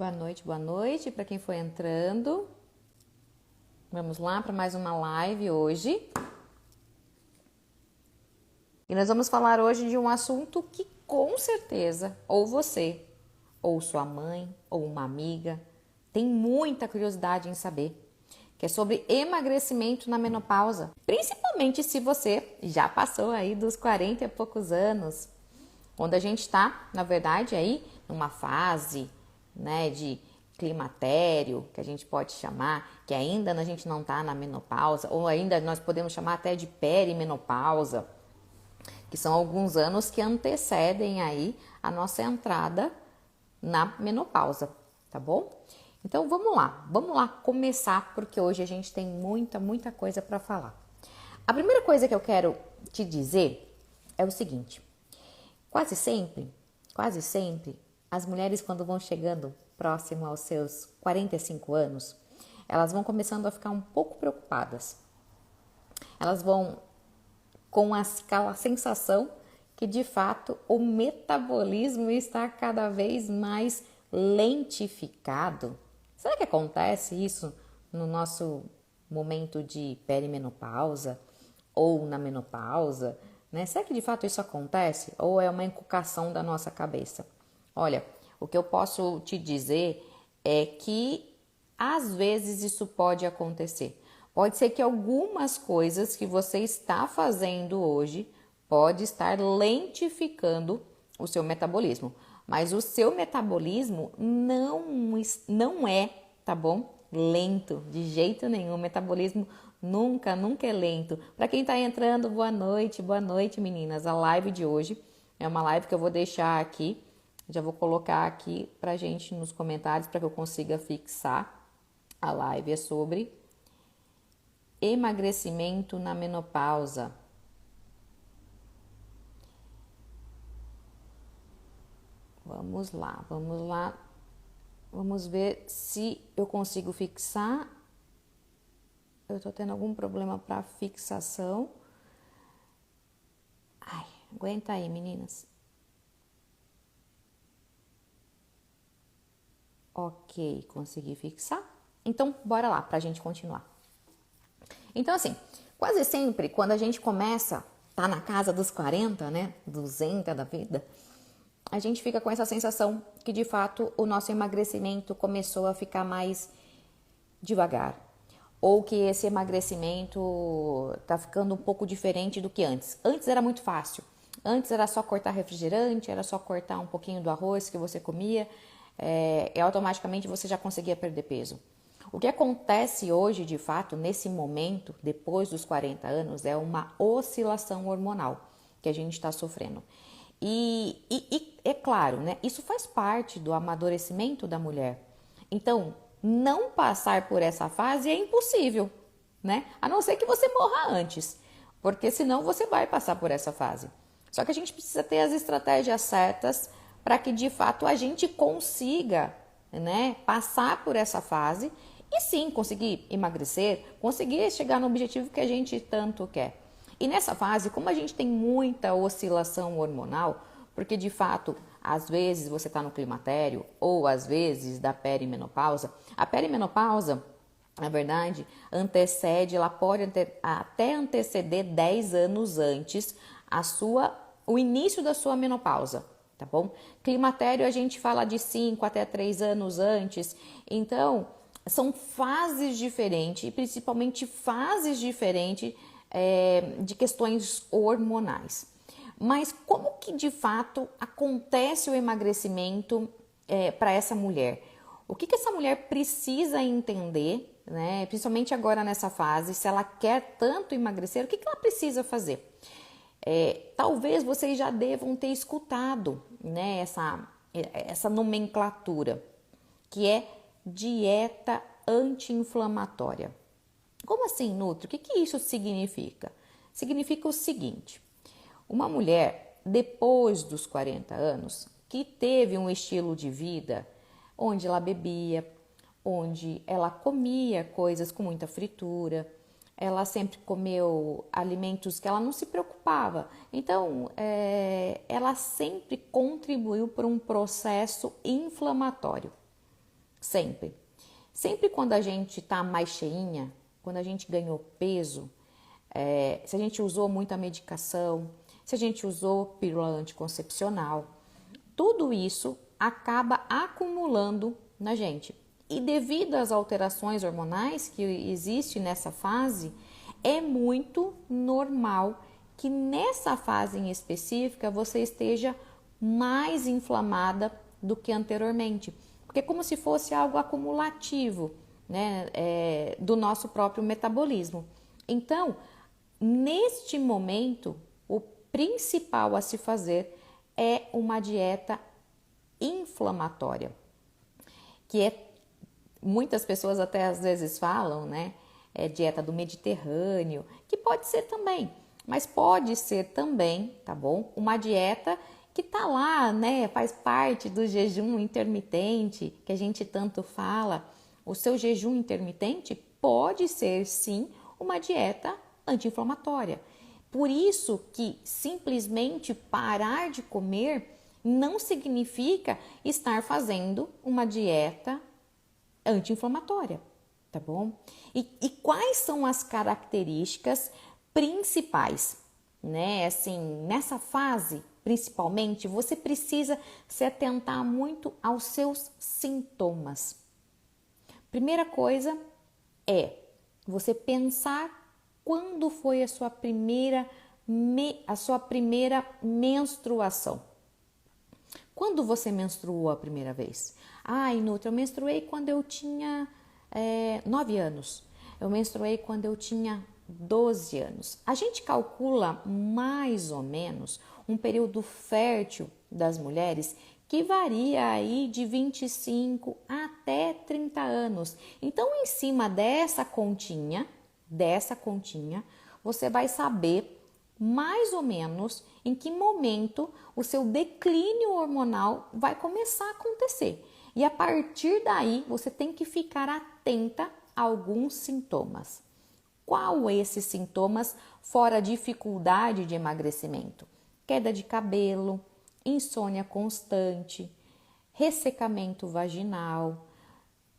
Boa noite para quem foi entrando. Vamos lá para mais uma live hoje. E nós vamos falar hoje de um assunto que com certeza ou você, ou sua mãe, ou uma amiga, tem muita curiosidade em saber, que é sobre emagrecimento na menopausa. Principalmente se você já passou aí dos 40 e poucos anos, quando a gente está, na verdade, aí numa fase, né, de climatério, que a gente pode chamar, que ainda a gente não está na menopausa, ou ainda nós podemos chamar até de perimenopausa, que são alguns anos que antecedem aí a nossa entrada na menopausa, tá bom? Então vamos lá começar, porque hoje a gente tem muita coisa para falar. A primeira coisa que eu quero te dizer é o seguinte: quase sempre, as mulheres quando vão chegando próximo aos seus 45 anos, elas vão começando a ficar um pouco preocupadas. Elas vão com aquela sensação que de fato o metabolismo está cada vez mais lentificado. Será que acontece isso no nosso momento de perimenopausa ou na menopausa? Né? Será que de fato isso acontece ou é uma encucação da nossa cabeça? Olha, o que eu posso te dizer é que às vezes isso pode acontecer. Pode ser que algumas coisas que você está fazendo hoje pode estar lentificando o seu metabolismo, mas o seu metabolismo não é, tá bom? Lento, de jeito nenhum. O metabolismo nunca é lento. Para quem está entrando, boa noite meninas. A live de hoje é uma live que eu vou deixar aqui, já vou colocar aqui pra gente nos comentários para que eu consiga fixar. A live é sobre emagrecimento na menopausa. Vamos lá. Vamos ver se eu consigo fixar. Eu tô tendo algum problema para fixação. Ai, aguenta aí, meninas. Ok, consegui fixar. Então, bora lá pra gente continuar. Então, assim, quase sempre quando a gente começa, tá na casa dos 40, né, 200 da vida, a gente fica com essa sensação que de fato o nosso emagrecimento começou a ficar mais devagar. Ou que esse emagrecimento tá ficando um pouco diferente do que antes. Antes era muito fácil. Antes era só cortar refrigerante, era só cortar um pouquinho do arroz que você comia e automaticamente você já conseguia perder peso. O que acontece hoje, de fato, nesse momento, depois dos 40 anos, é uma oscilação hormonal que a gente está sofrendo. E é claro, né? Isso faz parte do amadurecimento da mulher. Então, não passar por essa fase é impossível, né? A não ser que você morra antes, porque senão você vai passar por essa fase. Só que a gente precisa ter as estratégias certas para que de fato a gente consiga, né, passar por essa fase e sim conseguir emagrecer, conseguir chegar no objetivo que a gente tanto quer. E nessa fase, como a gente tem muita oscilação hormonal, porque de fato, às vezes você está no climatério ou às vezes da perimenopausa, a perimenopausa, na verdade, ela pode até anteceder 10 anos antes o início da sua menopausa, tá bom? Climatério a gente fala de 5 até 3 anos antes, então são fases diferentes, e principalmente fases diferentes de questões hormonais. Mas como que de fato acontece o emagrecimento para essa mulher? O que essa mulher precisa entender, né? Principalmente agora nessa fase, se ela quer tanto emagrecer, o que ela precisa fazer? Talvez vocês já devam ter escutado, né, essa nomenclatura, que é dieta anti-inflamatória. Como assim, Nutri? O que isso significa? Significa o seguinte: uma mulher, depois dos 40 anos, que teve um estilo de vida onde ela bebia, onde ela comia coisas com muita fritura, ela sempre comeu alimentos que ela não se preocupava. Então, ela sempre contribuiu para um processo inflamatório. Sempre. Sempre quando a gente está mais cheinha, quando a gente ganhou peso, se a gente usou muita medicação, se a gente usou pílula anticoncepcional, tudo isso acaba acumulando na gente. E devido às alterações hormonais que existem nessa fase, é muito normal que nessa fase em específica você esteja mais inflamada do que anteriormente. Porque é como se fosse algo acumulativo, né, do nosso próprio metabolismo. Então, neste momento, o principal a se fazer é uma dieta inflamatória, que muitas pessoas até às vezes falam, né? É dieta do Mediterrâneo, que pode ser também, mas pode ser também, tá bom? Uma dieta que tá lá, né? Faz parte do jejum intermitente, que a gente tanto fala. O seu jejum intermitente pode ser sim uma dieta anti-inflamatória. Por isso que simplesmente parar de comer não significa estar fazendo uma dieta anti-inflamatória, tá bom? E quais são as características principais, né? Assim, nessa fase, principalmente, você precisa se atentar muito aos seus sintomas. Primeira coisa é você pensar quando foi a sua primeira menstruação. Quando você menstruou a primeira vez? Nutri, eu menstruei quando eu tinha 9 anos. Eu menstruei quando eu tinha 12 anos. A gente calcula mais ou menos um período fértil das mulheres que varia aí de 25 até 30 anos. Então, em cima dessa continha, você vai saber mais ou menos em que momento o seu declínio hormonal vai começar a acontecer. E a partir daí, você tem que ficar atenta a alguns sintomas. Qual esses sintomas fora a dificuldade de emagrecimento? Queda de cabelo, insônia constante, ressecamento vaginal,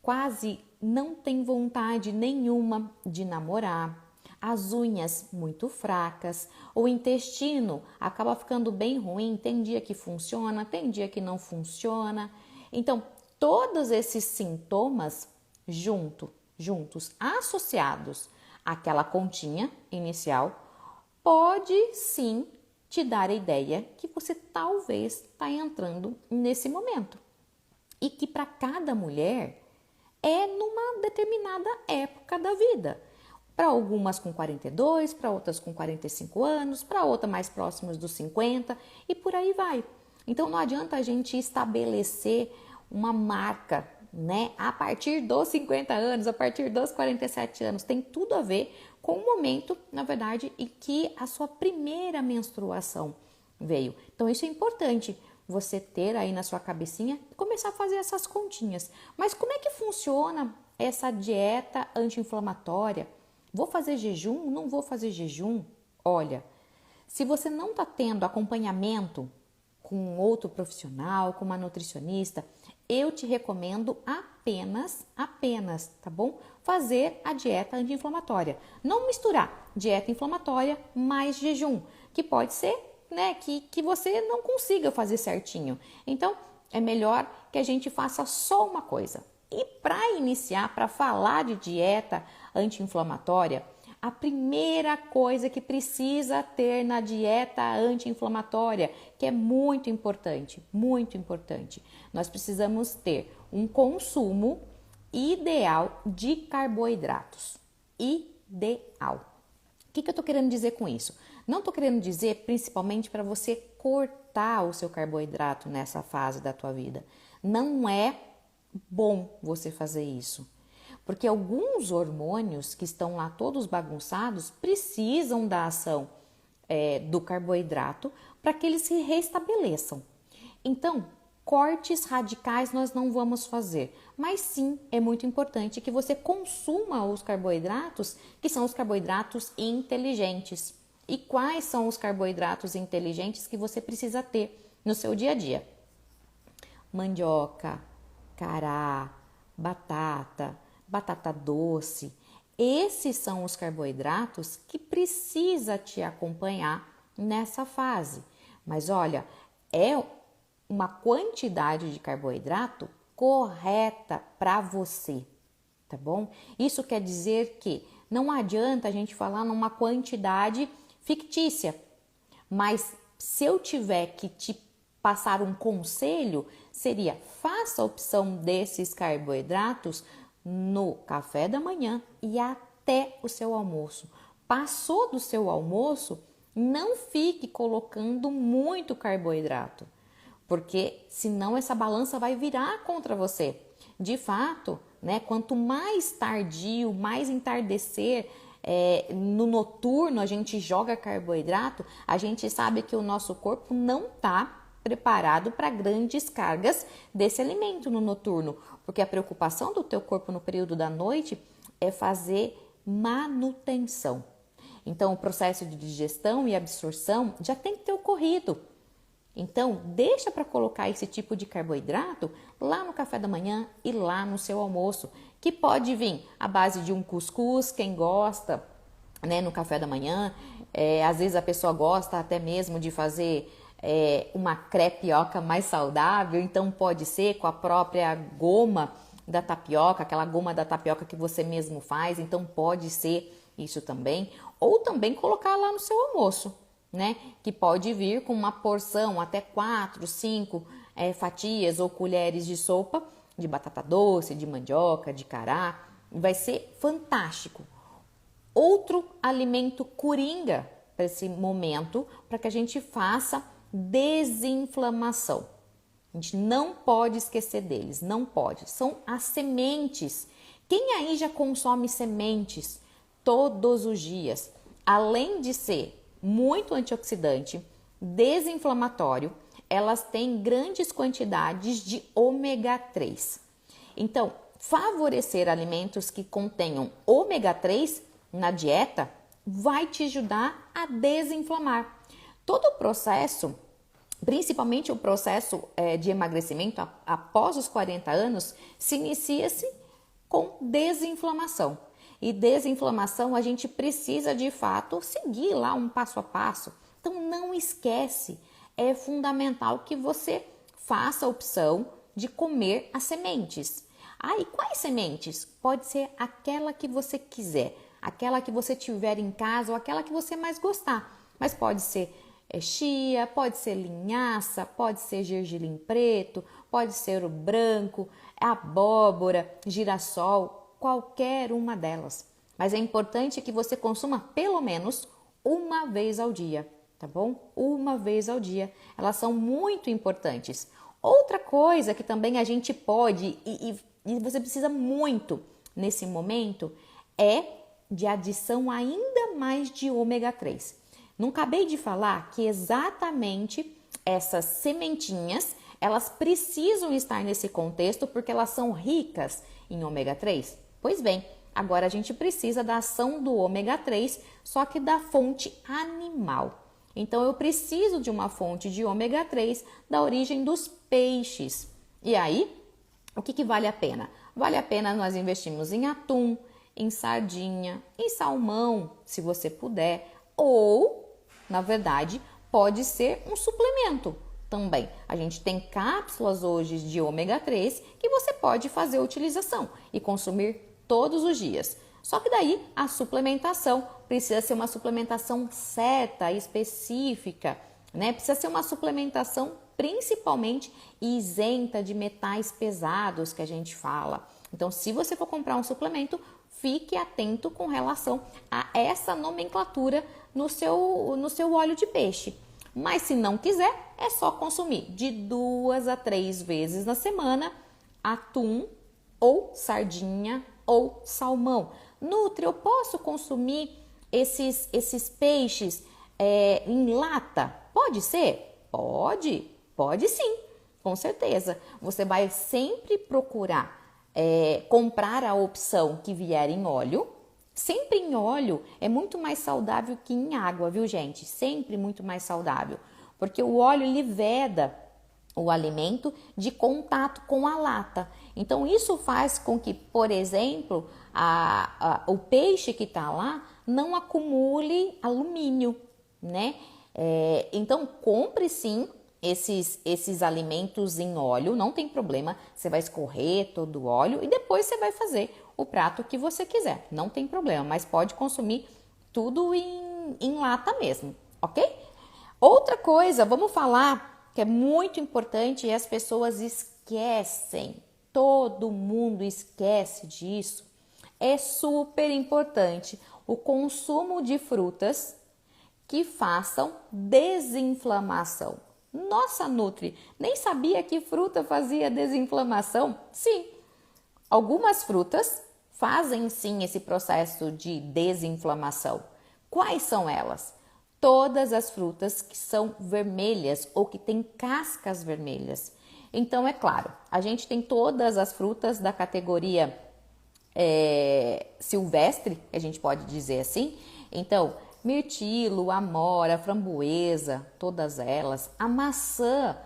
quase não tem vontade nenhuma de namorar, as unhas muito fracas, o intestino acaba ficando bem ruim, tem dia que funciona, tem dia que não funciona. Então, todos esses sintomas juntos, associados àquela continha inicial, pode sim te dar a ideia que você talvez está entrando nesse momento. E que para cada mulher é numa determinada época da vida. Para algumas com 42, para outras com 45 anos, para outras mais próximas dos 50 e por aí vai. Então não adianta a gente estabelecer uma marca, né? A partir dos 50 anos, a partir dos 47 anos, tem tudo a ver com o momento, na verdade, em que a sua primeira menstruação veio. Então isso é importante você ter aí na sua cabecinha e começar a fazer essas continhas. Mas como é que funciona essa dieta anti-inflamatória? Vou fazer jejum? Não vou fazer jejum? Olha, se você não está tendo acompanhamento com outro profissional, com uma nutricionista, eu te recomendo apenas, tá bom? Fazer a dieta anti-inflamatória. Não misturar dieta inflamatória mais jejum, que pode ser, né, que você não consiga fazer certinho. Então, é melhor que a gente faça só uma coisa. E para iniciar, para falar de dieta anti-inflamatória, a primeira coisa que precisa ter na dieta anti-inflamatória, que é muito importante, nós precisamos ter um consumo ideal de carboidratos. Ideal. O que eu estou querendo dizer com isso? Não estou querendo dizer principalmente para você cortar o seu carboidrato nessa fase da tua vida. Não é bom você fazer isso. Porque alguns hormônios que estão lá todos bagunçados precisam da ação do carboidrato para que eles se restabeleçam. Então, cortes radicais nós não vamos fazer, mas sim é muito importante que você consuma os carboidratos, que são os carboidratos inteligentes. E quais são os carboidratos inteligentes que você precisa ter no seu dia a dia? Mandioca, cará, batata, batata doce. Esses são os carboidratos que precisa te acompanhar nessa fase. Mas olha, é uma quantidade de carboidrato correta para você, tá bom? Isso quer dizer que não adianta a gente falar numa quantidade fictícia, mas se eu tiver que te passar um conselho, seria: faça a opção desses carboidratos no café da manhã e até o seu almoço. Passou do seu almoço, não fique colocando muito carboidrato, porque senão essa balança vai virar contra você. De fato, né, quanto mais tardio, mais entardecer, no noturno a gente joga carboidrato, a gente sabe que o nosso corpo não está preparado para grandes cargas desse alimento no noturno, porque a preocupação do teu corpo no período da noite é fazer manutenção. Então, o processo de digestão e absorção já tem que ter ocorrido. Então, deixa para colocar esse tipo de carboidrato lá no café da manhã e lá no seu almoço, que pode vir à base de um cuscuz, quem gosta, né, no café da manhã. Às vezes a pessoa gosta até mesmo de fazer uma crepioca mais saudável, então pode ser com a própria goma da tapioca, aquela goma da tapioca que você mesmo faz, então pode ser isso também. Ou também colocar lá no seu almoço, né? Que pode vir com uma porção, até 4, 5 fatias ou colheres de sopa de batata doce, de mandioca, de cará. Vai ser fantástico. Outro alimento coringa para esse momento, para que a gente faça desinflamação. A gente não pode esquecer deles, não pode. São as sementes. Quem aí já consome sementes todos os dias? Além de ser muito antioxidante, desinflamatório, elas têm grandes quantidades de ômega 3. Então, favorecer alimentos que contenham ômega 3 na dieta vai te ajudar a desinflamar. Todo o processo, principalmente o processo de emagrecimento após os 40 anos, se inicia-se com desinflamação. E desinflamação a gente precisa de fato seguir lá um passo a passo. Então não esquece, é fundamental que você faça a opção de comer as sementes. E quais sementes? Pode ser aquela que você quiser, aquela que você tiver em casa ou aquela que você mais gostar. Mas pode ser chia, pode ser linhaça, pode ser gergelim preto, pode ser o branco, abóbora, girassol, qualquer uma delas. Mas é importante que você consuma pelo menos uma vez ao dia, tá bom? Uma vez ao dia. Elas são muito importantes. Outra coisa que também a gente pode e você precisa muito nesse momento é de adição ainda mais de ômega 3. Não acabei de falar que exatamente essas sementinhas, elas precisam estar nesse contexto porque elas são ricas em ômega 3? Pois bem, agora a gente precisa da ação do ômega 3, só que da fonte animal. Então eu preciso de uma fonte de ômega 3 da origem dos peixes. E aí, o que vale a pena? Vale a pena nós investirmos em atum, em sardinha, em salmão, se você puder, ou, na verdade, pode ser um suplemento também. A gente tem cápsulas hoje de ômega 3 que você pode fazer a utilização e consumir todos os dias. Só que daí a suplementação precisa ser uma suplementação certa, específica, né? Precisa ser uma suplementação principalmente isenta de metais pesados que a gente fala. Então, se você for comprar um suplemento, fique atento com relação a essa nomenclatura no seu óleo de peixe. Mas se não quiser, é só consumir de 2 a 3 vezes na semana atum ou sardinha ou salmão. Nutri, eu posso consumir esses peixes em lata? Pode ser? Pode sim, com certeza. Você vai sempre procurar comprar a opção que vier em óleo. Sempre em óleo é muito mais saudável que em água, viu, gente? Sempre muito mais saudável, porque o óleo ele veda o alimento de contato com a lata. Então, isso faz com que, por exemplo, o peixe que está lá não acumule alumínio, né? Então, compre sim esses alimentos em óleo, não tem problema, você vai escorrer todo o óleo e depois você vai fazer o prato que você quiser, não tem problema, mas pode consumir tudo em lata mesmo, ok? Outra coisa, vamos falar que é muito importante e as pessoas esquecem, todo mundo esquece disso, é super importante o consumo de frutas que façam desinflamação. Nossa, Nutri, nem sabia que fruta fazia desinflamação? Sim, algumas frutas fazem sim esse processo de desinflamação. Quais são elas? Todas as frutas que são vermelhas ou que têm cascas vermelhas. Então, é claro, a gente tem todas as frutas da categoria silvestre, a gente pode dizer assim. Então, mirtilo, amora, framboesa, todas elas. A maçã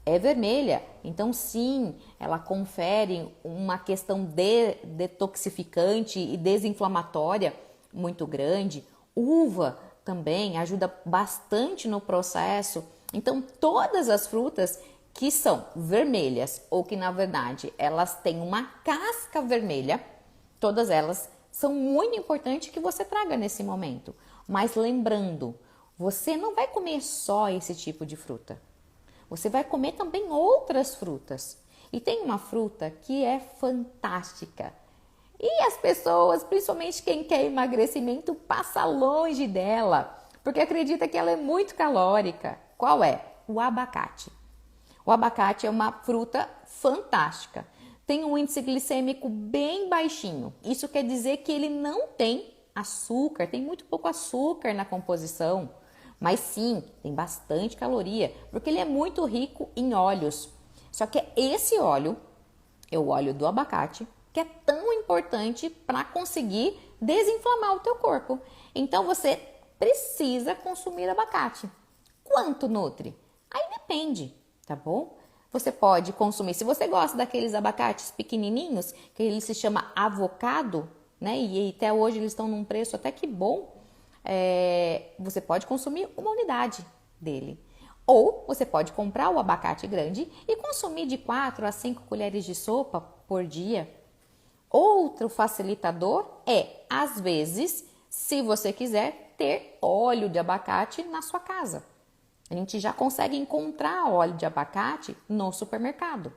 é vermelha, então sim, ela confere uma questão detoxificante e desinflamatória muito grande. Uva também ajuda bastante no processo. Então, todas as frutas que são vermelhas ou que na verdade elas têm uma casca vermelha, todas elas são muito importantes que você traga nesse momento. Mas lembrando, você não vai comer só esse tipo de fruta. Você vai comer também outras frutas. E tem uma fruta que é fantástica. E as pessoas, principalmente quem quer emagrecimento, passa longe dela, porque acredita que ela é muito calórica. Qual é? O abacate. O abacate é uma fruta fantástica. Tem um índice glicêmico bem baixinho. Isso quer dizer que ele não tem açúcar, tem muito pouco açúcar na composição. Mas sim, tem bastante caloria, porque ele é muito rico em óleos. Só que esse óleo é o óleo do abacate, que é tão importante para conseguir desinflamar o teu corpo. Então você precisa consumir abacate. Quanto nutre? Aí depende, tá bom? Você pode consumir, se você gosta daqueles abacates pequenininhos, que ele se chama avocado, né? E até hoje eles estão num preço até que bom, você pode consumir uma unidade dele. Ou você pode comprar o abacate grande e consumir de 4 a 5 colheres de sopa por dia. Outro facilitador às vezes, se você quiser ter óleo de abacate na sua casa. A gente já consegue encontrar óleo de abacate no supermercado,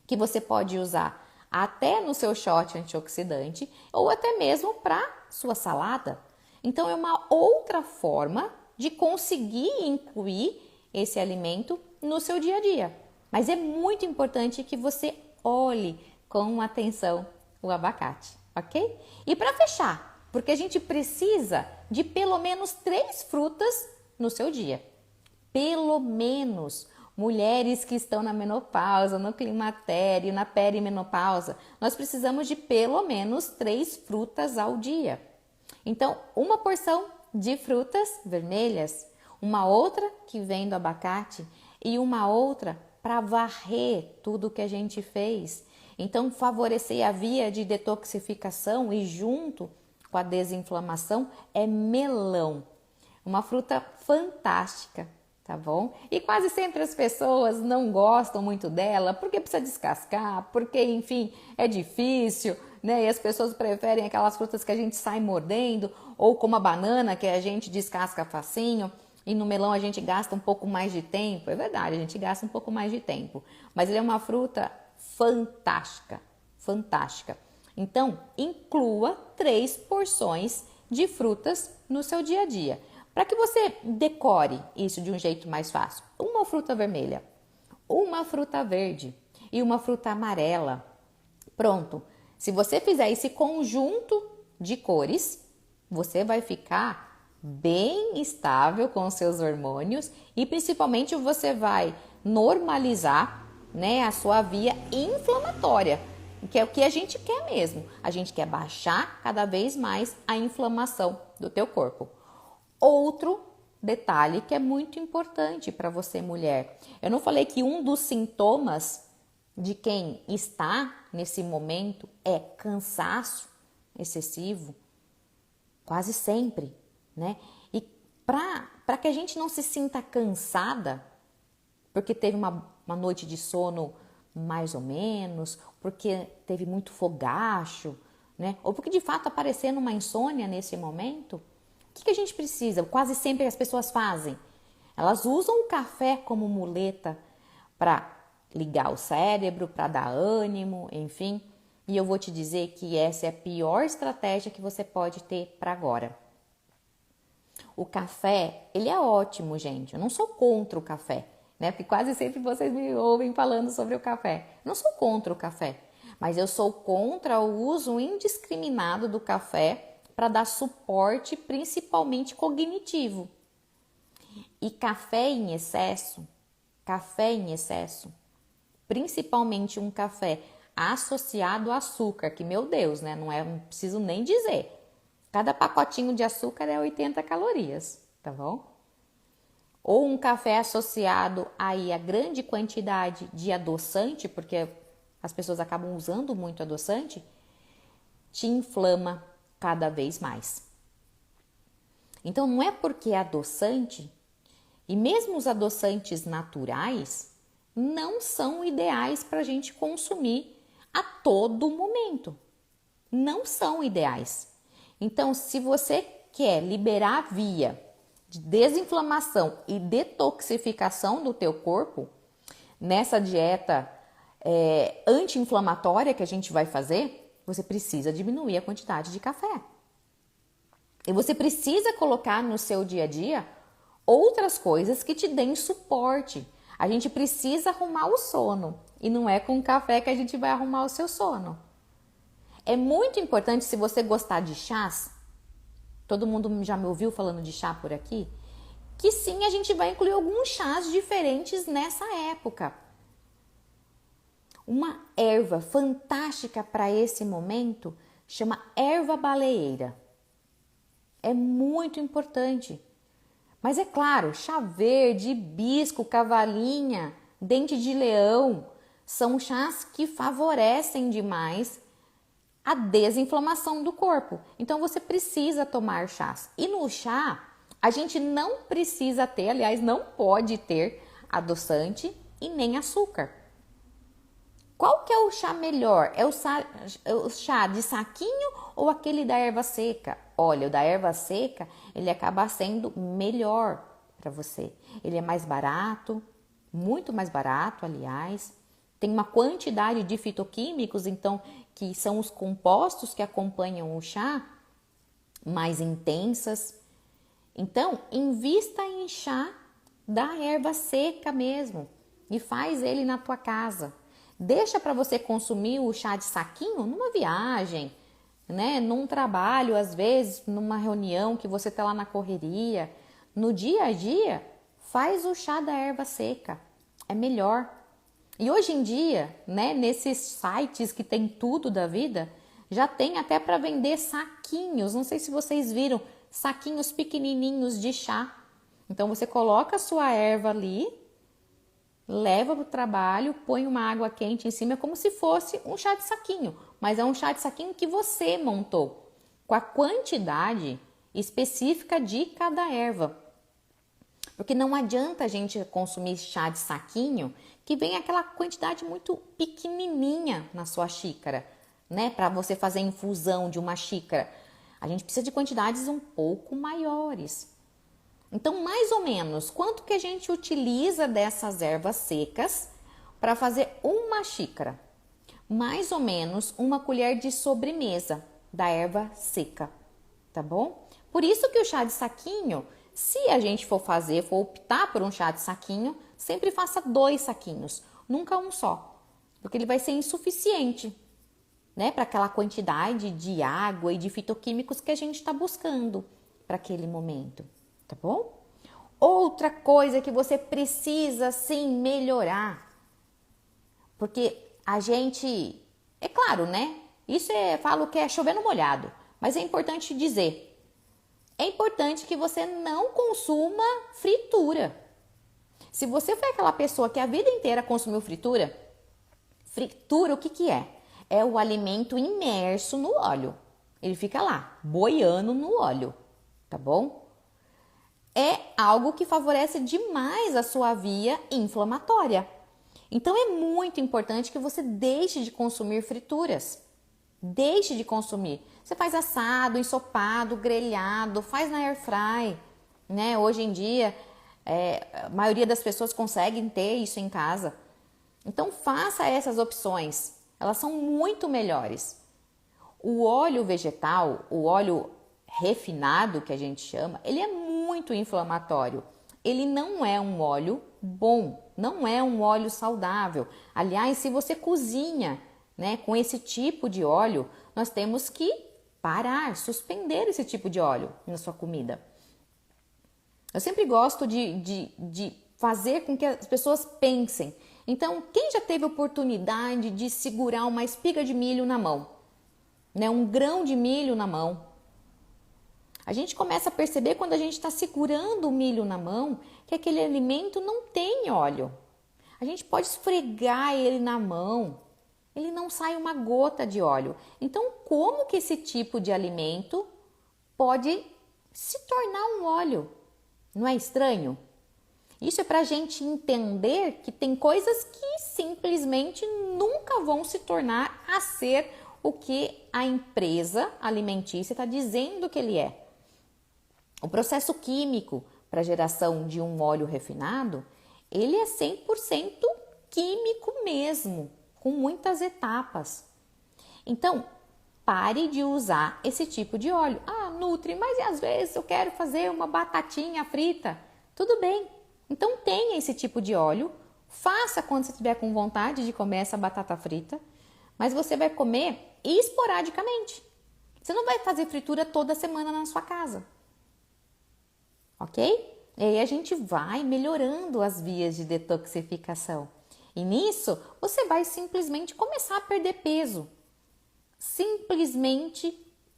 que você pode usar até no seu shot antioxidante ou até mesmo para sua salada. Então, é uma outra forma de conseguir incluir esse alimento no seu dia a dia. Mas é muito importante que você olhe com atenção o abacate, ok? E para fechar, porque a gente precisa de pelo menos 3 frutas no seu dia. Pelo menos. Mulheres que estão na menopausa, no climatério, na perimenopausa, nós precisamos de pelo menos 3 frutas ao dia. Então, uma porção de frutas vermelhas, uma outra que vem do abacate e uma outra para varrer tudo que a gente fez. Então, favorecer a via de detoxificação e junto com a desinflamação é melão, uma fruta fantástica. Tá bom? E quase sempre as pessoas não gostam muito dela porque precisa descascar, porque, enfim, é difícil, né? E as pessoas preferem aquelas frutas que a gente sai mordendo, ou como a banana, que a gente descasca facinho, e no melão a gente gasta um pouco mais de tempo. É verdade, a gente gasta um pouco mais de tempo, mas ele é uma fruta fantástica, fantástica. Então, inclua 3 porções de frutas no seu dia a dia. Para que você decore isso de um jeito mais fácil, uma fruta vermelha, uma fruta verde e uma fruta amarela. Pronto. Se você fizer esse conjunto de cores, você vai ficar bem estável com os seus hormônios e principalmente você vai normalizar, né, a sua via inflamatória, que é o que a gente quer mesmo. A gente quer baixar cada vez mais a inflamação do teu corpo. Outro detalhe que é muito importante para você, mulher. Eu não falei que um dos sintomas de quem está nesse momento é cansaço excessivo? Quase sempre, né? E para que a gente não se sinta cansada, porque teve uma noite de sono mais ou menos, porque teve muito fogacho, né? Ou porque de fato aparecendo uma insônia nesse momento, o que a gente precisa? Quase sempre as pessoas fazem. Elas usam o café como muleta para ligar o cérebro, para dar ânimo, enfim. E eu vou te dizer que essa é a pior estratégia que você pode ter para agora. O café, ele é ótimo, gente. Eu não sou contra o café, né? Porque quase sempre vocês me ouvem falando sobre o café. Eu não sou contra o café, mas eu sou contra o uso indiscriminado do café para dar suporte, principalmente cognitivo. E café em excesso, principalmente um café associado a açúcar, que meu Deus, né? Não preciso nem dizer. Cada pacotinho de açúcar é 80 calorias, tá bom? Ou um café associado aí a grande quantidade de adoçante, porque as pessoas acabam usando muito adoçante, te inflama cada vez mais. Então não é porque é adoçante, e mesmo os adoçantes naturais não são ideais para a gente consumir a todo momento. Não são ideais. Então, se você quer liberar a via de desinflamação e detoxificação do teu corpo, nessa dieta anti-inflamatória que a gente vai fazer, você precisa diminuir a quantidade de café. E você precisa colocar no seu dia a dia outras coisas que te deem suporte. A gente precisa arrumar o sono e não é com café que a gente vai arrumar o seu sono. É muito importante, se você gostar de chás, todo mundo já me ouviu falando de chá por aqui, que sim, a gente vai incluir alguns chás diferentes nessa época. Uma erva fantástica para esse momento chama erva baleeira. É muito importante. Mas é claro, chá verde, hibisco, cavalinha, dente de leão, são chás que favorecem demais a desinflamação do corpo. Então você precisa tomar chás. E no chá, a gente não precisa ter, aliás, não pode ter adoçante e nem açúcar. Qual que é o chá melhor? É o chá de saquinho ou aquele da erva seca? Olha, o da erva seca, ele acaba sendo melhor para você. Ele é mais barato, muito mais barato, aliás. Tem uma quantidade de fitoquímicos, então, que são os compostos que acompanham o chá, mais intensas. Então, invista em chá da erva seca mesmo e faz ele na tua casa. Deixa para você consumir o chá de saquinho numa viagem, né? Num trabalho, às vezes, numa reunião que você está lá na correria. No dia a dia, faz o chá da erva seca. É melhor. E hoje em dia, né, nesses sites que tem tudo da vida, já tem até para vender saquinhos. Não sei se vocês viram, saquinhos pequenininhos de chá. Então você coloca a sua erva ali, leva para o trabalho, põe uma água quente em cima, é como se fosse um chá de saquinho, mas é um chá de saquinho que você montou, com a quantidade específica de cada erva. Porque não adianta a gente consumir chá de saquinho que vem aquela quantidade muito pequenininha na sua xícara, né? Para você fazer a infusão de uma xícara. A gente precisa de quantidades um pouco maiores. Então, mais ou menos, quanto que a gente utiliza dessas ervas secas para fazer uma xícara? Mais ou menos uma colher de sobremesa da erva seca, tá bom? Por isso que o chá de saquinho, se a gente for optar por um chá de saquinho, sempre faça 2 saquinhos, nunca um só, porque ele vai ser insuficiente, né, para aquela quantidade de água e de fitoquímicos que a gente está buscando para aquele momento, tá bom? Outra coisa que você precisa sim melhorar, porque a gente, é claro, né? Falo que é chover no molhado, mas é importante dizer, é importante que você não consuma fritura. Se você foi aquela pessoa que a vida inteira consumiu fritura, fritura o que que é? É o alimento imerso no óleo. Ele fica lá, boiando no óleo, tá bom? É algo que favorece demais a sua via inflamatória. Então é muito importante que você deixe de consumir frituras. Deixe de consumir. Você faz assado, ensopado, grelhado, faz na air fry, né? Hoje em dia, a maioria das pessoas conseguem ter isso em casa. Então faça essas opções. Elas são muito melhores. O óleo vegetal, o óleo refinado que a gente chama, ele é muito inflamatório. Ele não é um óleo bom, não é um óleo saudável. Aliás, se você cozinha, né, com esse tipo de óleo, nós temos que parar, suspender esse tipo de óleo na sua comida. Eu sempre gosto de fazer com que as pessoas pensem. Então, quem já teve oportunidade de segurar uma espiga de milho na mão, né, um grão de milho na mão? A gente começa a perceber quando a gente está segurando o milho na mão que aquele alimento não tem óleo. A gente pode esfregar ele na mão, ele não sai uma gota de óleo. Então, como que esse tipo de alimento pode se tornar um óleo? Não é estranho? Isso é para a gente entender que tem coisas que simplesmente nunca vão se tornar a ser o que a empresa alimentícia está dizendo que ele é. O processo químico para a geração de um óleo refinado, ele é 100% químico mesmo, com muitas etapas. Então, pare de usar esse tipo de óleo. Ah, Nutri, mas e às vezes eu quero fazer uma batatinha frita? Tudo bem. Então, tenha esse tipo de óleo. Faça quando você estiver com vontade de comer essa batata frita. Mas você vai comer esporadicamente. Você não vai fazer fritura toda semana na sua casa. Ok? E aí a gente vai melhorando as vias de detoxificação. E nisso, você vai simplesmente começar a perder peso. Simplesmente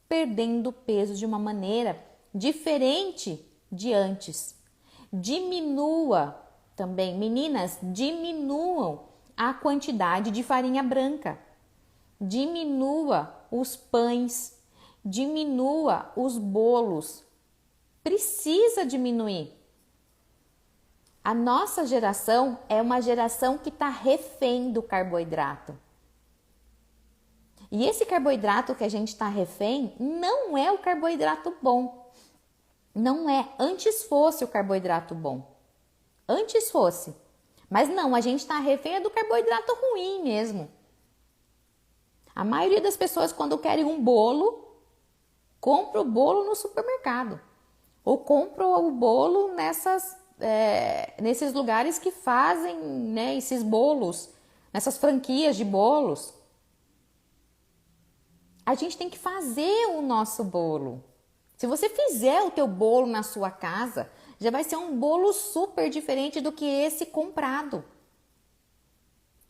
perdendo peso de uma maneira diferente de antes. Diminua também, meninas, diminuam a quantidade de farinha branca. Diminua os pães, diminua os bolos. Precisa diminuir. A nossa geração é uma geração que está refém do carboidrato. E esse carboidrato que a gente está refém não é o carboidrato bom. Não é. Antes fosse o carboidrato bom. Antes fosse. Mas não, a gente está refém do carboidrato ruim mesmo. A maioria das pessoas, quando querem um bolo, compra o bolo no supermercado. Ou compra o bolo nesses lugares que fazem, né, esses bolos, nessas franquias de bolos. A gente tem que fazer o nosso bolo. Se você fizer o teu bolo na sua casa, já vai ser um bolo super diferente do que esse comprado.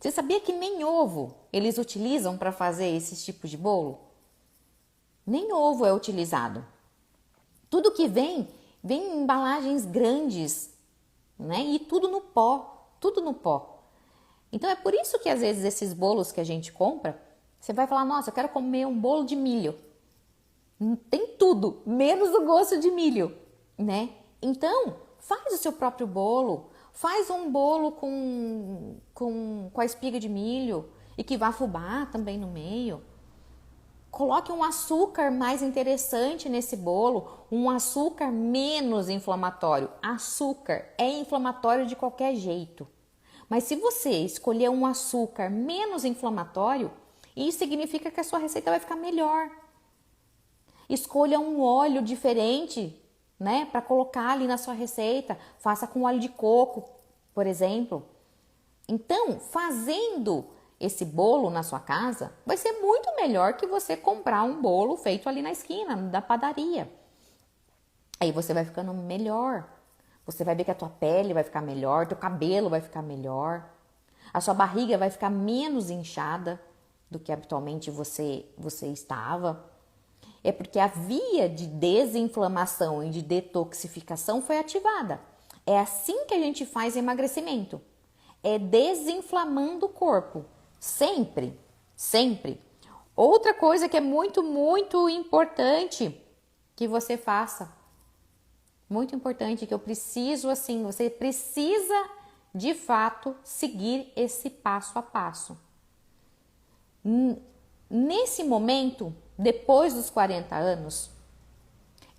Você sabia que nem ovo eles utilizam para fazer esse tipo de bolo? Nem ovo é utilizado. Tudo que vem em embalagens grandes, né? E tudo no pó, tudo no pó. Então é por isso que às vezes esses bolos que a gente compra, você vai falar, nossa, eu quero comer um bolo de milho. Tem tudo, menos o gosto de milho, né? Então, faz o seu próprio bolo. Faz um bolo com a espiga de milho e que vá fubá também no meio. Coloque um açúcar mais interessante nesse bolo, um açúcar menos inflamatório. Açúcar é inflamatório de qualquer jeito. Mas se você escolher um açúcar menos inflamatório, isso significa que a sua receita vai ficar melhor. Escolha um óleo diferente, né, para colocar ali na sua receita. Faça com óleo de coco, por exemplo. Então, fazendo esse bolo na sua casa, vai ser muito melhor que você comprar um bolo feito ali na esquina, da padaria. Aí você vai ficando melhor. Você vai ver que a tua pele vai ficar melhor, teu cabelo vai ficar melhor. A sua barriga vai ficar menos inchada do que habitualmente você estava. É porque a via de desinflamação e de detoxificação foi ativada. É assim que a gente faz emagrecimento. É desinflamando o corpo. Sempre, sempre. Outra coisa que é muito, muito importante que você faça. Muito importante que eu preciso, assim, você precisa de fato seguir esse passo a passo. Nesse momento, depois dos 40 anos,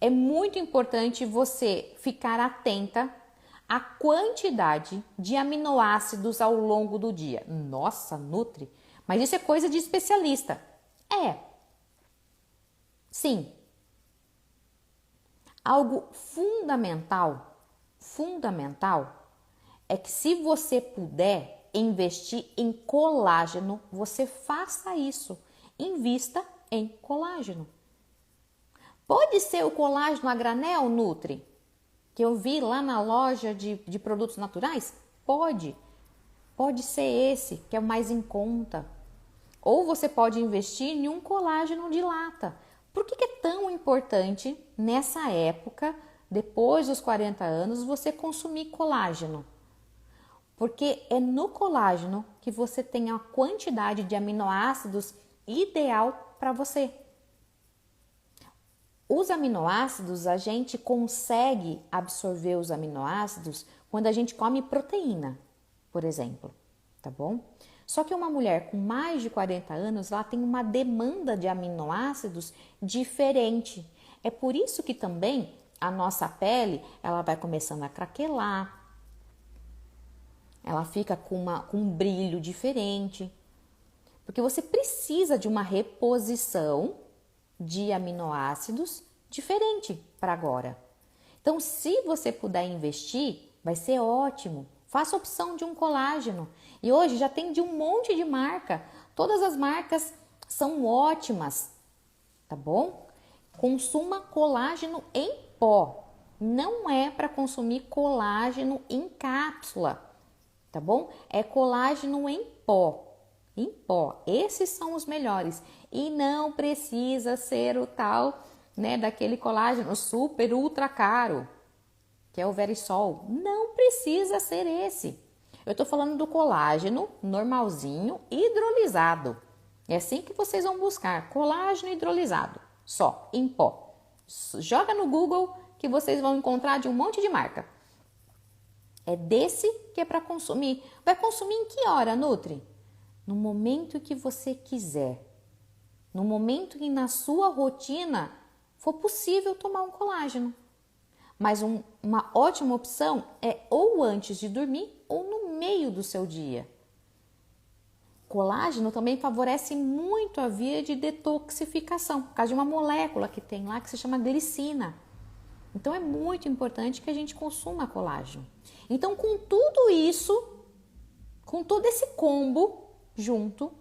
é muito importante você ficar atenta à quantidade de aminoácidos ao longo do dia. Nossa, Nutri, mas isso é coisa de especialista. É, sim. Algo fundamental é que se você puder investir em colágeno, você faça isso. Invista em colágeno. Pode ser o colágeno a granel Nutri, que eu vi lá na loja de produtos naturais? Pode. Pode ser esse, que é o mais em conta. Ou você pode investir em um colágeno de lata. Por que é tão importante nessa época, depois dos 40 anos, você consumir colágeno? Porque é no colágeno que você tem a quantidade de aminoácidos ideal para você. Os aminoácidos, a gente consegue absorver os aminoácidos quando a gente come proteína, por exemplo, tá bom? Só que uma mulher com mais de 40 anos, ela tem uma demanda de aminoácidos diferente. É por isso que também a nossa pele, ela vai começando a craquelar, ela fica com um brilho diferente, porque você precisa de uma reposição de aminoácidos diferente para agora. Então, se você puder investir, vai ser ótimo. Faça a opção de um colágeno. E hoje já tem de um monte de marca. Todas as marcas são ótimas, tá bom? Consuma colágeno em pó. Não é para consumir colágeno em cápsula, tá bom? É colágeno em pó. Em pó. Esses são os melhores. E não precisa ser o tal, né, daquele colágeno super ultra caro, que é o Verisol. Não precisa ser esse. Eu tô falando do colágeno normalzinho hidrolisado. É assim que vocês vão buscar, colágeno hidrolisado, só, em pó. Joga no Google que vocês vão encontrar de um monte de marca. É desse que é para consumir. Vai consumir em que hora, Nutri? No momento que você quiser. No momento que na sua rotina for possível tomar um colágeno. Mas uma ótima opção é ou antes de dormir ou no meio do seu dia. Colágeno também favorece muito a via de detoxificação, por causa de uma molécula que tem lá que se chama glicina. Então é muito importante que a gente consuma colágeno. Então, com tudo isso, com todo esse combo junto,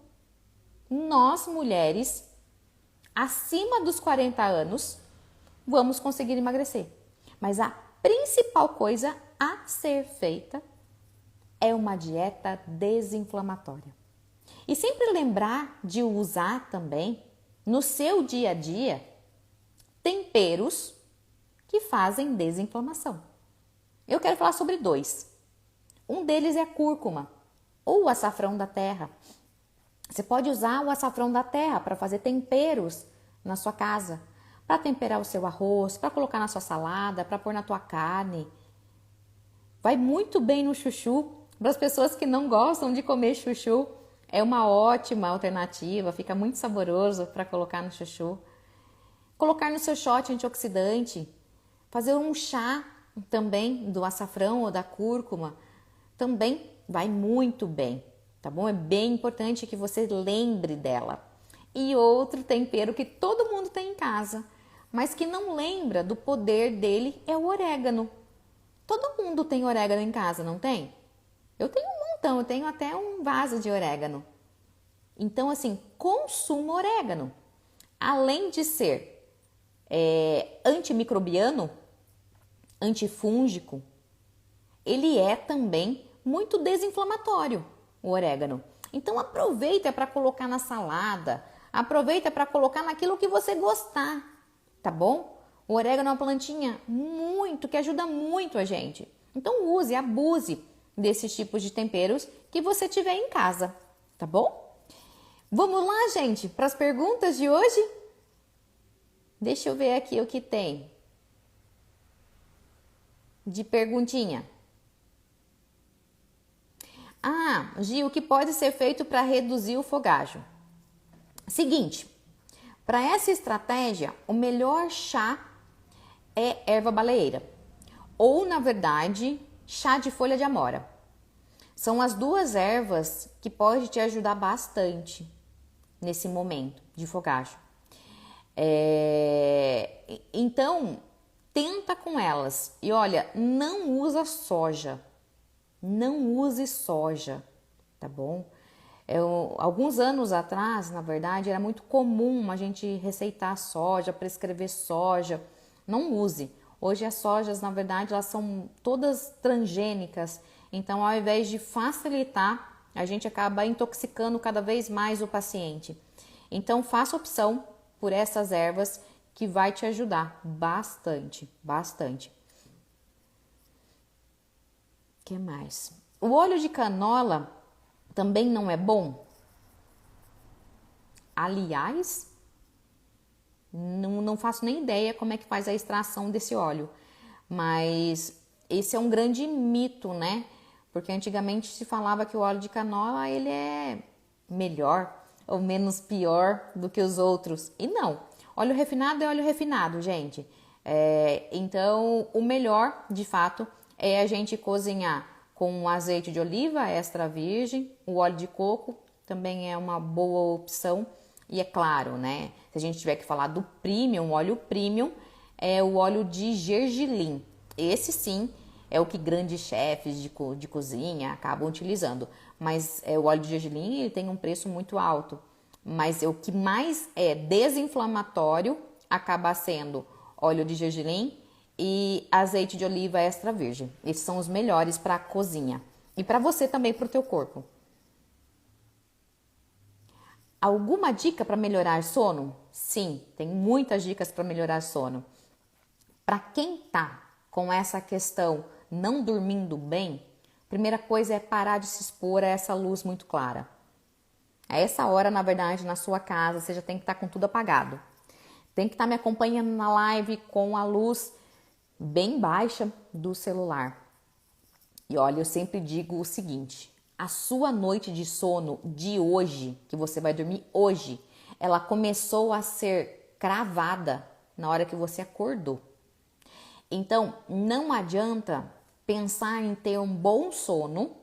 nós mulheres acima dos 40 anos vamos conseguir emagrecer. Mas a principal coisa a ser feita é uma dieta desinflamatória. E sempre lembrar de usar também no seu dia a dia temperos que fazem desinflamação. Eu quero falar sobre 2. Um deles é a cúrcuma ou o açafrão da terra. Você pode usar o açafrão da terra para fazer temperos na sua casa, para temperar o seu arroz, para colocar na sua salada, para pôr na tua carne. Vai muito bem no chuchu. Para as pessoas que não gostam de comer chuchu, é uma ótima alternativa, fica muito saboroso para colocar no chuchu. Colocar no seu shot antioxidante, fazer um chá também do açafrão ou da cúrcuma, também vai muito bem, tá bom? É bem importante que você lembre dela. E outro tempero que todo mundo tem em casa, mas que não lembra do poder dele, é o orégano. Todo mundo tem orégano em casa, não tem? Eu tenho um montão, eu tenho até um vaso de orégano. Então, assim, consuma orégano. Além de ser antimicrobiano, antifúngico, ele é também muito desinflamatório, o orégano. Então, aproveita para colocar na salada, Aproveita para colocar naquilo que você gostar, tá bom? O orégano é uma plantinha muito, que ajuda muito a gente. Então use, abuse desses tipos de temperos que você tiver em casa, tá bom? Vamos lá, gente, para as perguntas de hoje? Deixa eu ver aqui o que tem de perguntinha. Ah, Gil, o que pode ser feito para reduzir o fogacho? Seguinte, para essa estratégia, o melhor chá é erva baleeira. Ou, na verdade, chá de folha de amora. São as duas ervas que podem te ajudar bastante nesse momento de fogacho. Então, tenta com elas. E olha, não usa soja. Não use soja, tá bom? Alguns anos atrás, na verdade, era muito comum a gente receitar soja, prescrever soja. Não use. Hoje as sojas, na verdade, elas são todas transgênicas. Então, ao invés de facilitar, a gente acaba intoxicando cada vez mais o paciente. Então, faça opção por essas ervas que vai te ajudar bastante, bastante. O que mais? O óleo de canola também não é bom? Aliás, não faço nem ideia como é que faz a extração desse óleo. Mas esse é um grande mito, né? Porque antigamente se falava que o óleo de canola ele é melhor ou menos pior do que os outros. E não, óleo refinado é óleo refinado, gente. Então, o melhor, de fato, é a gente cozinhar com azeite de oliva extra virgem, o óleo de coco também é uma boa opção. E é claro, né? Se a gente tiver que falar do premium, óleo premium, é o óleo de gergelim. Esse sim é o que grandes chefes de cozinha acabam utilizando. Mas o óleo de gergelim ele tem um preço muito alto. Mas o que mais é desinflamatório acaba sendo óleo de gergelim e azeite de oliva extra virgem. Esses são os melhores para a cozinha. E para você também, para o teu corpo. Alguma dica para melhorar sono? Sim, tem muitas dicas para melhorar sono. Para quem tá com essa questão não dormindo bem, primeira coisa é parar de se expor a essa luz muito clara. A essa hora, na verdade, na sua casa, você já tem que estar com tudo apagado. Tem que estar me acompanhando na live com a luz bem baixa do celular. E olha, eu sempre digo o seguinte: a sua noite de sono de hoje, que você vai dormir hoje, ela começou a ser cravada na hora que você acordou. Então, não adianta pensar em ter um bom sono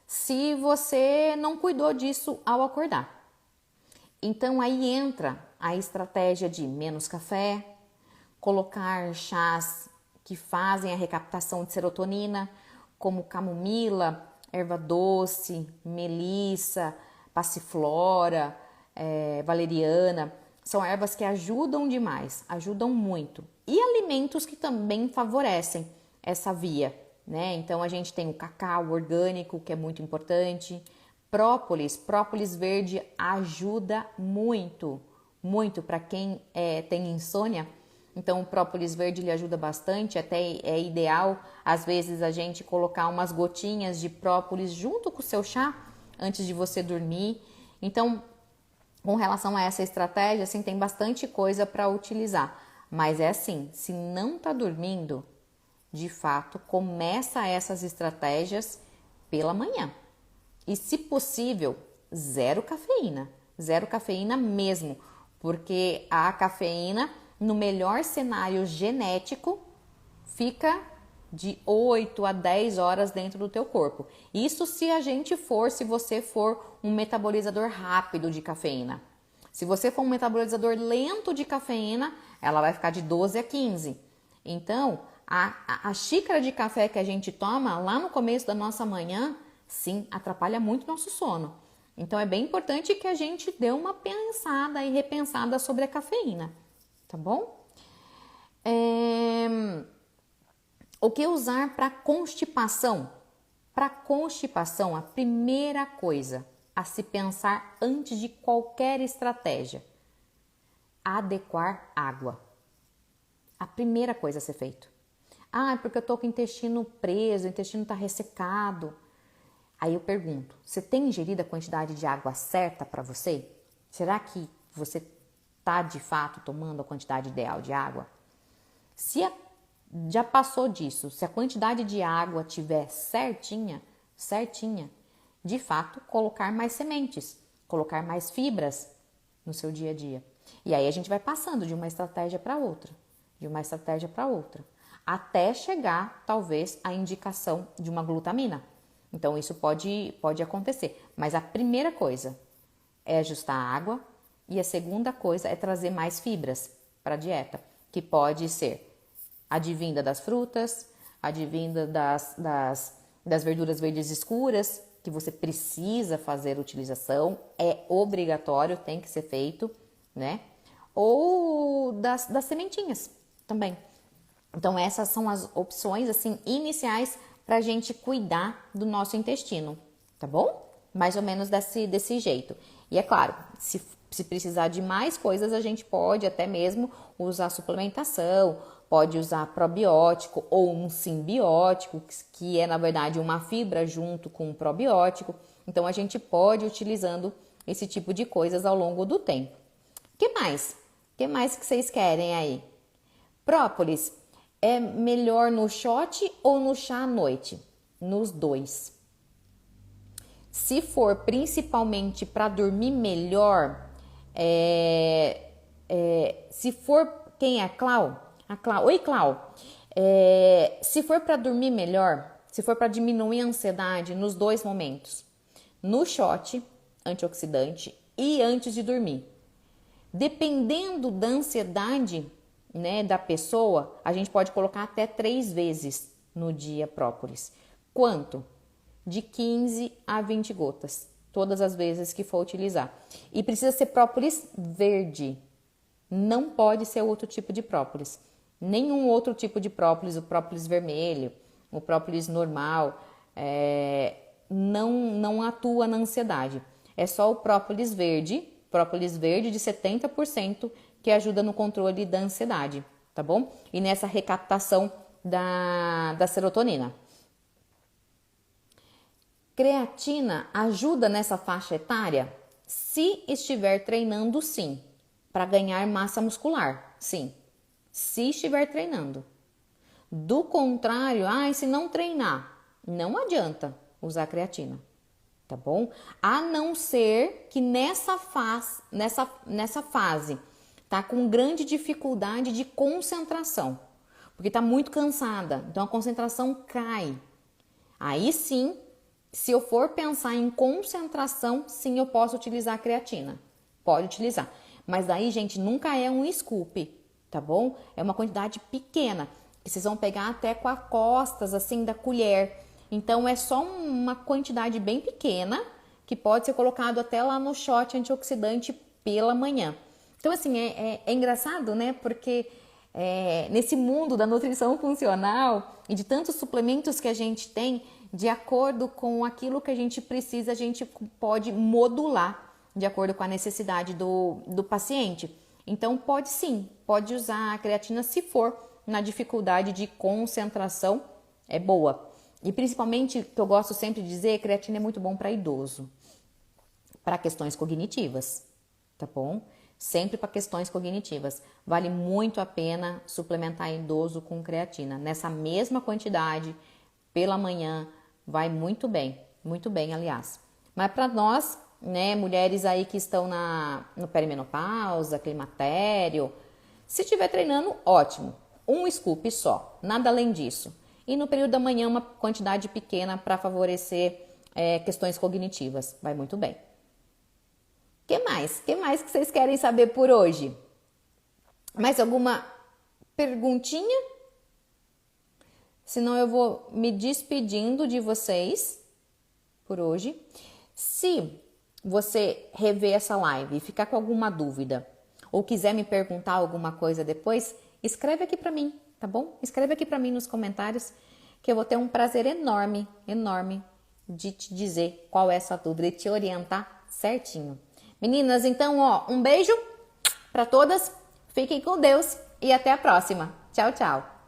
se você não cuidou disso ao acordar. Então, aí entra a estratégia de menos café, colocar chás que fazem a recaptação de serotonina, como camomila, erva doce, melissa, passiflora, valeriana. São ervas que ajudam demais, ajudam muito. E alimentos que também favorecem essa via, né? Então a gente tem o cacau orgânico, que é muito importante. Própolis verde ajuda muito, muito para quem tem insônia. Então o própolis verde ele ajuda bastante, até é ideal às vezes a gente colocar umas gotinhas de própolis junto com o seu chá antes de você dormir. Então, com relação a essa estratégia, assim, tem bastante coisa para utilizar. Mas é assim, se não está dormindo, de fato, começa essas estratégias pela manhã. E se possível, zero cafeína mesmo, porque a cafeína, no melhor cenário genético, fica de 8 a 10 horas dentro do teu corpo. Isso se você for um metabolizador rápido de cafeína. Se você for um metabolizador lento de cafeína, ela vai ficar de 12 a 15. Então, a xícara de café que a gente toma lá no começo da nossa manhã, sim, atrapalha muito o nosso sono. Então, é bem importante que a gente dê uma pensada e repensada sobre a cafeína, tá bom? O que usar para constipação? Para constipação, a primeira coisa, a se pensar antes de qualquer estratégia. Adequar água. A primeira coisa a ser feito. Ah, é porque eu tô com o intestino preso, o intestino tá ressecado. Aí eu pergunto, você tem ingerido a quantidade de água certa para você? Será que você tá de fato tomando a quantidade ideal de água? Já passou disso, se a quantidade de água tiver certinha, de fato, colocar mais sementes, colocar mais fibras no seu dia a dia. E aí a gente vai passando de uma estratégia para outra, até chegar, talvez, à indicação de uma glutamina. Então, isso pode acontecer. Mas a primeira coisa é ajustar a água e a segunda coisa é trazer mais fibras para a dieta, que pode ser advinda das frutas, advinda das verduras verdes escuras, que você precisa fazer utilização, é obrigatório, tem que ser feito, né? Ou das sementinhas também. Então, essas são as opções, assim, iniciais para a gente cuidar do nosso intestino, tá bom? Mais ou menos desse jeito. E é claro, se precisar de mais coisas, a gente pode até mesmo usar suplementação, pode usar probiótico ou um simbiótico, que é, na verdade, uma fibra junto com um probiótico. Então, a gente pode ir utilizando esse tipo de coisas ao longo do tempo. Que mais? Que mais que vocês querem aí? Própolis é melhor no shot ou no chá à noite? Nos dois. Se for principalmente para dormir melhor, se for... Quem é? A Clau? Oi, Clau. Se for para dormir melhor, se for para diminuir a ansiedade, nos dois momentos. No shot, antioxidante, e antes de dormir. Dependendo da ansiedade, né, da pessoa, a gente pode colocar até 3 vezes no dia própolis. Quanto? De 15 a 20 gotas, todas as vezes que for utilizar. E precisa ser própolis verde, não pode ser outro tipo de própolis. Nenhum outro tipo de própolis, o própolis vermelho, o própolis normal, não atua na ansiedade. É só o própolis verde de 70%, que ajuda no controle da ansiedade, tá bom? E nessa recaptação da serotonina. Creatina ajuda nessa faixa etária? Se estiver treinando, sim. Para ganhar massa muscular, sim. Se estiver treinando. Do contrário, se não treinar, não adianta usar creatina, tá bom? A não ser que nessa fase tá com grande dificuldade de concentração, porque tá muito cansada, então a concentração cai. Aí sim, se eu for pensar em concentração, sim, eu posso utilizar a creatina. Pode utilizar. Mas daí, gente, nunca é um scoop, tá bom? É uma quantidade pequena, que vocês vão pegar até com as costas, assim, da colher. Então, é só uma quantidade bem pequena, que pode ser colocado até lá no shot antioxidante pela manhã. Então, assim, é engraçado, né? Porque nesse mundo da nutrição funcional e de tantos suplementos que a gente tem, de acordo com aquilo que a gente precisa, a gente pode modular de acordo com a necessidade do paciente. Então, pode usar a creatina se for na dificuldade de concentração, é boa. E principalmente, que eu gosto sempre de dizer, creatina é muito bom para idoso, para questões cognitivas, tá bom? Sempre para questões cognitivas. Vale muito a pena suplementar idoso com creatina. Nessa mesma quantidade, pela manhã, vai muito bem, aliás. Mas para nós, né, mulheres aí que estão no perimenopausa, climatério, se estiver treinando, ótimo. Um scoop só, nada além disso. E no período da manhã, uma quantidade pequena para favorecer questões cognitivas. Vai muito bem. Que mais? Que mais que vocês querem saber por hoje? Mais alguma perguntinha? Senão eu vou me despedindo de vocês por hoje. Se você rever essa live e ficar com alguma dúvida ou quiser me perguntar alguma coisa depois, escreve aqui para mim, tá bom? Escreve aqui para mim nos comentários que eu vou ter um prazer enorme de te dizer qual é essa dúvida e te orientar certinho. Meninas, então, ó, um beijo para todas, fiquem com Deus e até a próxima. Tchau, tchau!